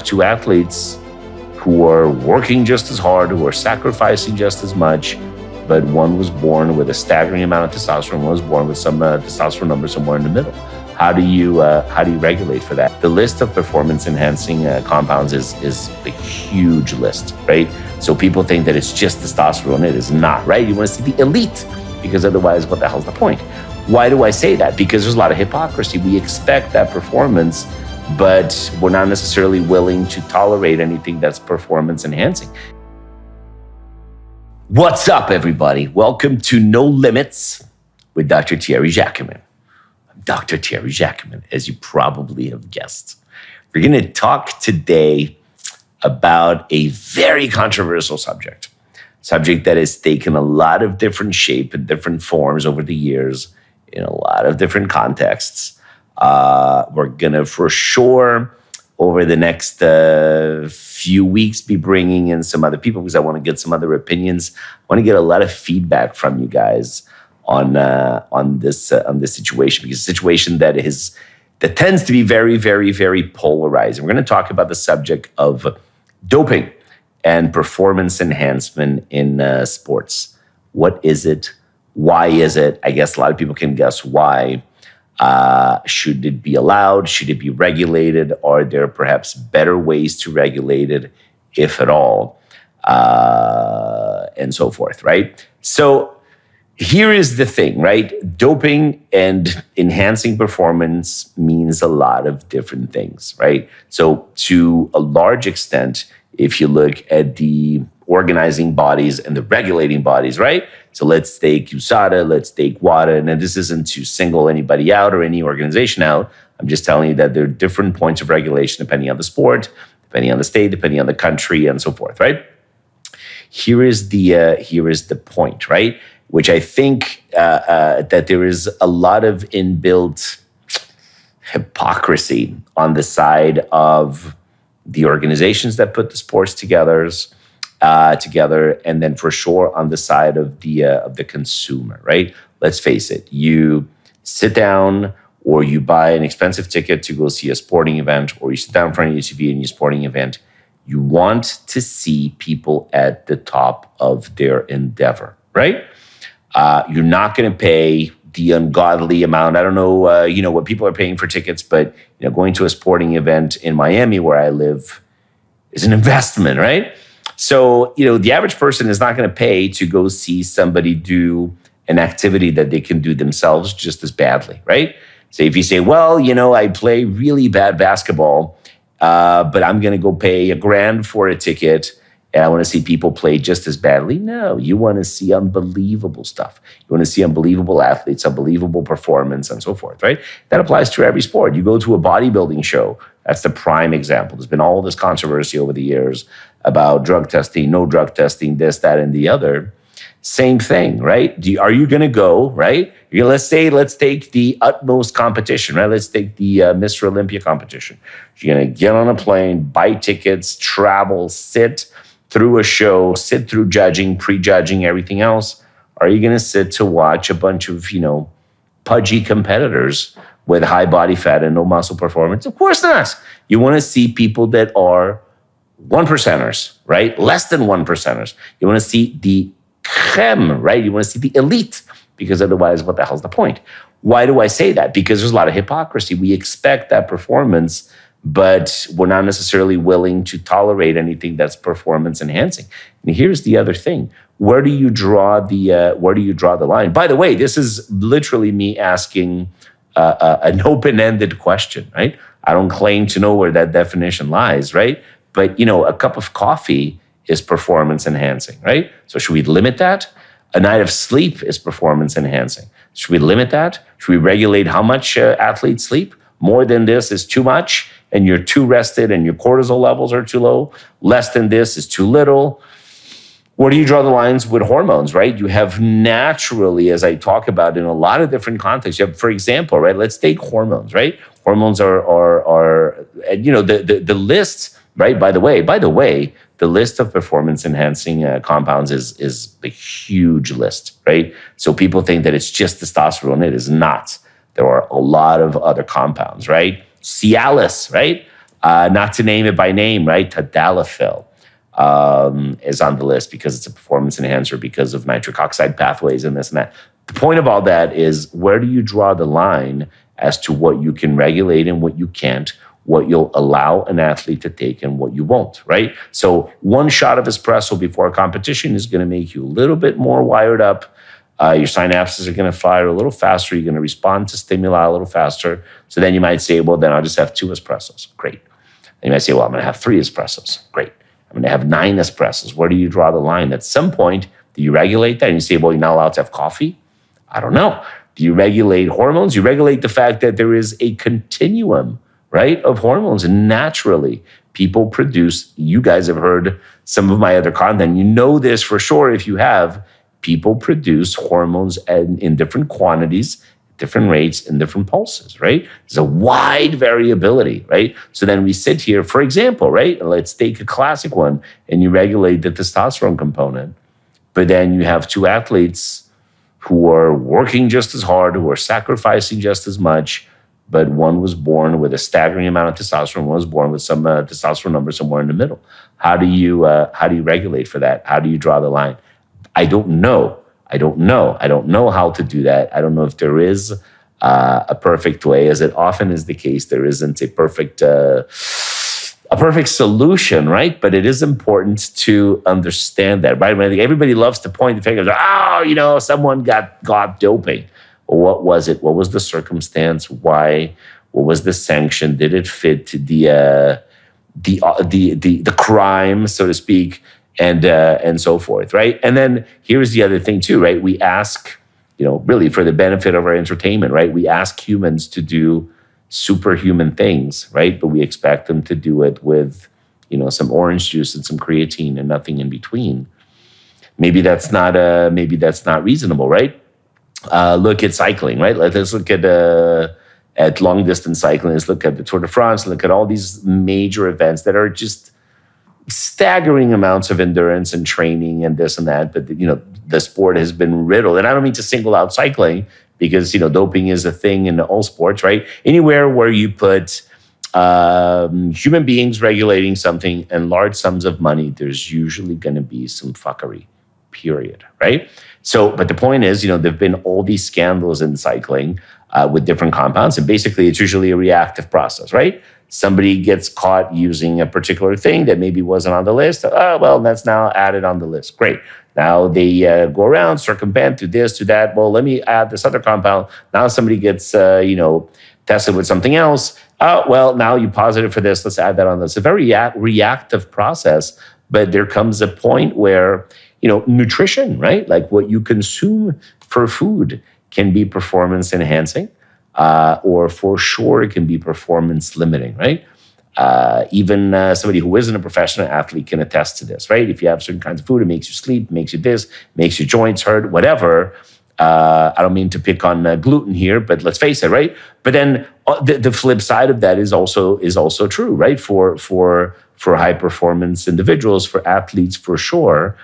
have two athletes who are working just as hard, who are sacrificing just as much, but one was born with a staggering amount of testosterone, one was born with some testosterone number somewhere in the middle. How do you regulate for that? The list of performance-enhancing compounds is a huge list, right? So people think that it's just testosterone. It is not, right? You want to see the elite, because otherwise, what the hell's the point? Why do I say that? Because there's a lot of hypocrisy. We expect that performance, but we're not necessarily willing to tolerate anything that's performance-enhancing. What's up, everybody? Welcome to No Limits with Dr. Thierry Jacquemin. I'm Dr. Thierry Jacquemin, as you probably have guessed. We're going to talk today about a very controversial subject that has taken a lot of different shape and different forms over the years in a lot of different contexts. We're going to, for sure, over the next few weeks, be bringing in some other people because I want to get some other opinions. I want to get a lot of feedback from you guys on this situation, because it's a situation that tends to be very, very, very polarizing. We're going to talk about the subject of doping and performance enhancement in sports. What is it? Why is it? I guess a lot of people can guess why. Should it be allowed? Should it be regulated? Are there perhaps better ways to regulate it, if at all? And so forth, right? So here is the thing, right? Doping and enhancing performance means a lot of different things, right? So to a large extent, if you look at the organizing bodies and the regulating bodies, right? So let's take USADA, let's take WADA, and this isn't to single anybody out or any organization out. I'm just telling you that there are different points of regulation depending on the sport, depending on the state, depending on the country, and so forth, right? Here is the point, right? Which I think that there is a lot of inbuilt hypocrisy on the side of the organizations that put the sports together, and then for sure on the side of the consumer, right? Let's face it, you sit down or you buy an expensive ticket to go see a sporting event, or you sit down in front of your TV in your sporting event, you want to see people at the top of their endeavor, right? You're not going to pay the ungodly amount. I don't know, what people are paying for tickets, but going to a sporting event in Miami, where I live, is an investment, right? So, the average person is not going to pay to go see somebody do an activity that they can do themselves just as badly, right? So if you say, well, I play really bad basketball, but I'm going to go pay $1,000 for a ticket, and I want to see people play just as badly. No, you want to see unbelievable stuff. You want to see unbelievable athletes, unbelievable performance, and so forth, right? That applies to every sport. You go to a bodybuilding show. That's the prime example. There's been all this controversy over the years about drug testing, no drug testing, this, that, and the other. Same thing, right? Are you going to go, right? Let's take the utmost competition, right? Let's take the Mr. Olympia competition. You're going to get on a plane, buy tickets, travel, sit through a show, sit through judging, pre-judging, everything else. Are you going to sit to watch a bunch of, pudgy competitors with high body fat and no muscle performance? Of course not. You want to see people that are 1%ers, right? Less than 1%ers. You want to see the crème, right? You want to see the elite, because otherwise, what the hell's the point? Why do I say that? Because there's a lot of hypocrisy. We expect that performance, but we're not necessarily willing to tolerate anything that's performance enhancing. And here's the other thing. Where do you draw the line? By the way, this is literally me asking an open-ended question, right? I don't claim to know where that definition lies, right? But, a cup of coffee is performance enhancing, right? So should we limit that? A night of sleep is performance enhancing. Should we limit that? Should we regulate how much athletes sleep? More than this is too much, and you're too rested and your cortisol levels are too low. Less than this is too little. Where do you draw the lines with hormones, right? You have naturally, as I talk about in a lot of different contexts, you have, for example, right, let's take hormones, right? Hormones are the list, right? By the way, the list of performance-enhancing compounds is a huge list, right? So people think that it's just testosterone. It is not. There are a lot of other compounds, right? Cialis, right? Not to name it by name, right? Tadalafil is on the list because it's a performance enhancer because of nitric oxide pathways and this and that. The point of all that is, where do you draw the line as to what you can regulate and what you can't, what you'll allow an athlete to take and what you won't, right? So one shot of espresso before a competition is going to make you a little bit more wired up. Your synapses are going to fire a little faster. You're going to respond to stimuli a little faster. So then you might say, well, then I'll just have 2 espressos. Great. And you might say, well, I'm going to have 3 espressos. Great. I'm going to have 9 espressos. Where do you draw the line? At some point, do you regulate that? And you say, well, you're not allowed to have coffee? I don't know. Do you regulate hormones? You regulate the fact that there is a continuum, right, of hormones. And naturally, people produce, you guys have heard some of my other content. You know this for sure if you have. People produce hormones in different quantities, different rates, and different pulses, right? There's a wide variability, right? So then we sit here, for example, right? Let's take a classic one, and you regulate the testosterone component. But then you have 2 athletes who are working just as hard, who are sacrificing just as much, but one was born with a staggering amount of testosterone, one was born with some testosterone number somewhere in the middle. How do you regulate for that? How do you draw the line? I don't know. I don't know how to do that. I don't know if there is a perfect way. As it often is the case, there isn't a perfect solution, right? But it is important to understand that, right? I think everybody loves to point the finger, someone got doping. Well, what was it? What was the circumstance? Why? What was the sanction? Did it fit the crime, so to speak? And so forth, right? And then here's the other thing too, right? We ask, really for the benefit of our entertainment, right? We ask humans to do superhuman things, right? But we expect them to do it with, some orange juice and some creatine and nothing in between. Maybe that's not reasonable, right? Look at cycling, right? Let's look at long distance cycling. Let's look at the Tour de France. Look at all these major events that are just staggering amounts of endurance and training and this and that. But, the sport has been riddled. And I don't mean to single out cycling because, doping is a thing in all sports, right? Anywhere where you put human beings regulating something and large sums of money, there's usually going to be some fuckery, period, right? So, but the point is, there've been all these scandals in cycling with different compounds. And basically, it's usually a reactive process, right? Somebody gets caught using a particular thing that maybe wasn't on the list. Oh, well, that's now added on the list. Great. Now they go around, circumvent, do this, do that. Well, let me add this other compound. Now somebody gets, tested with something else. Oh, well, now you positive for this. Let's add that on this. It's a very reactive process. But there comes a point where, nutrition, right? Like what you consume for food can be performance enhancing. Or for sure, it can be performance limiting, right? Even somebody who isn't a professional athlete can attest to this, right? If you have certain kinds of food, it makes you sleep, makes you this, makes your joints hurt, whatever. I don't mean to pick on gluten here, but let's face it, right? But then the flip side of that is also true, right? For high performance individuals, for athletes, for sure.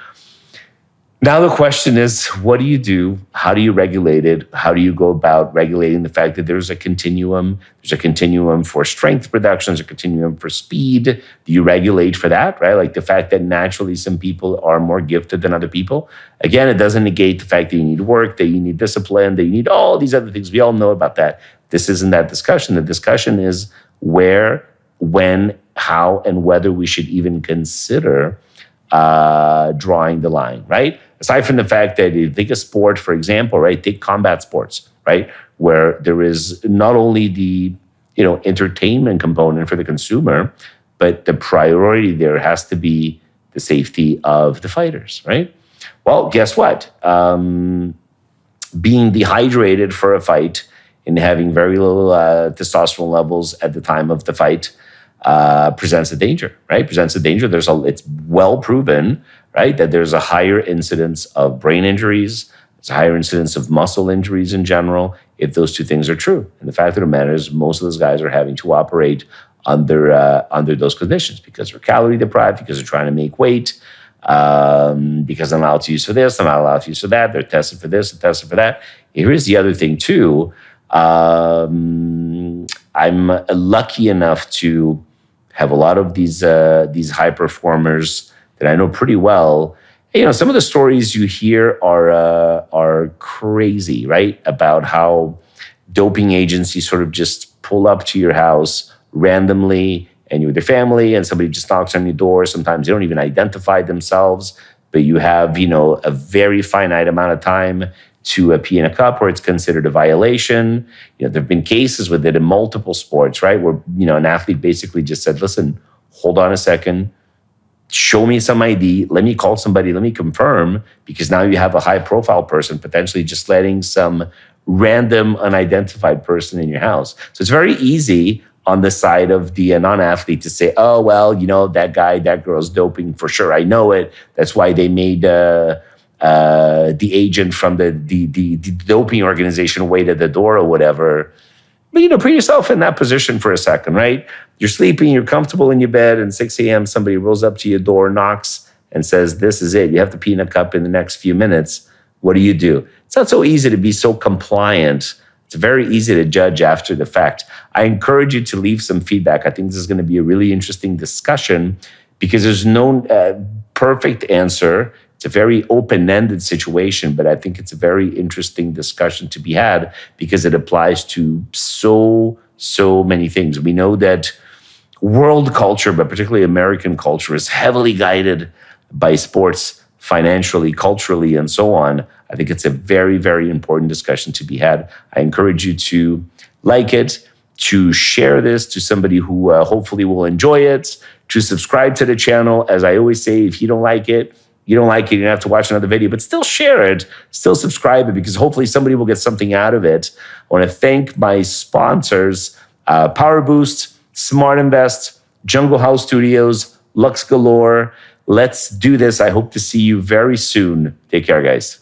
Now the question is, what do you do? How do you regulate it? How do you go about regulating the fact that there's a continuum? There's a continuum for strength production, there's a continuum for speed. Do you regulate for that, right? Like the fact that naturally some people are more gifted than other people. Again, it doesn't negate the fact that you need work, that you need discipline, that you need all these other things. We all know about that. This isn't that discussion. The discussion is where, when, how, and whether we should even consider drawing the line, right? Aside from the fact that you take a sport, for example, right? Take combat sports, right? Where there is not only the, entertainment component for the consumer, but the priority there has to be the safety of the fighters, right? Well, guess what? Being dehydrated for a fight and having very little testosterone levels at the time of the fight presents a danger, right? Presents a danger. It's well proven, right, that there's a higher incidence of brain injuries, there's a higher incidence of muscle injuries in general, if those two things are true. And the fact of the matter is, most of those guys are having to operate under those conditions because they're calorie deprived, because they're trying to make weight, because I'm allowed to use for this, I'm not allowed to use for that. They're tested for this, they're tested for that. Here's the other thing too. I'm lucky enough to have a lot of these high performers that I know pretty well. You know, some of the stories you hear are crazy, right? About how doping agencies sort of just pull up to your house randomly, and you're with your family, and somebody just knocks on your door. Sometimes they don't even identify themselves, but you have, you know, a very finite amount of time to pee in a cup, where it's considered a violation. You know, there have been cases with it in multiple sports, right? Where, you know, an athlete basically just said, listen, hold on a second, show me some ID, let me call somebody, let me confirm, because now you have a high profile person potentially just letting some random unidentified person in your house. So it's very easy on the side of the non-athlete to say, oh, well, you know, that guy, that girl's doping for sure. I know it. That's why they made the agent from the doping organization wait at the door or whatever. But, you know, put yourself in that position for a second, right? You're sleeping, you're comfortable in your bed, and 6 a.m. somebody rolls up to your door, knocks, and says, this is it. You have to pee in a cup in the next few minutes. What do you do? It's not so easy to be so compliant. It's very easy to judge after the fact. I encourage you to leave some feedback. I think this is going to be a really interesting discussion, because there's no perfect answer. It's a very open-ended situation, but I think it's a very interesting discussion to be had, because it applies to so many things. We know that world culture, but particularly American culture, is heavily guided by sports financially, culturally, and so on. I think it's a very, very important discussion to be had. I encourage you to like it, to share this to somebody who hopefully will enjoy it, to subscribe to the channel. As I always say, if you don't like it, you don't don't have to watch another video, but still share it, still subscribe it, because hopefully somebody will get something out of it. I want to thank my sponsors, Power Boost, Smart Invest, Junglehouse Studios, Luxe Galore. Let's do this. I hope to see you very soon. Take care, guys.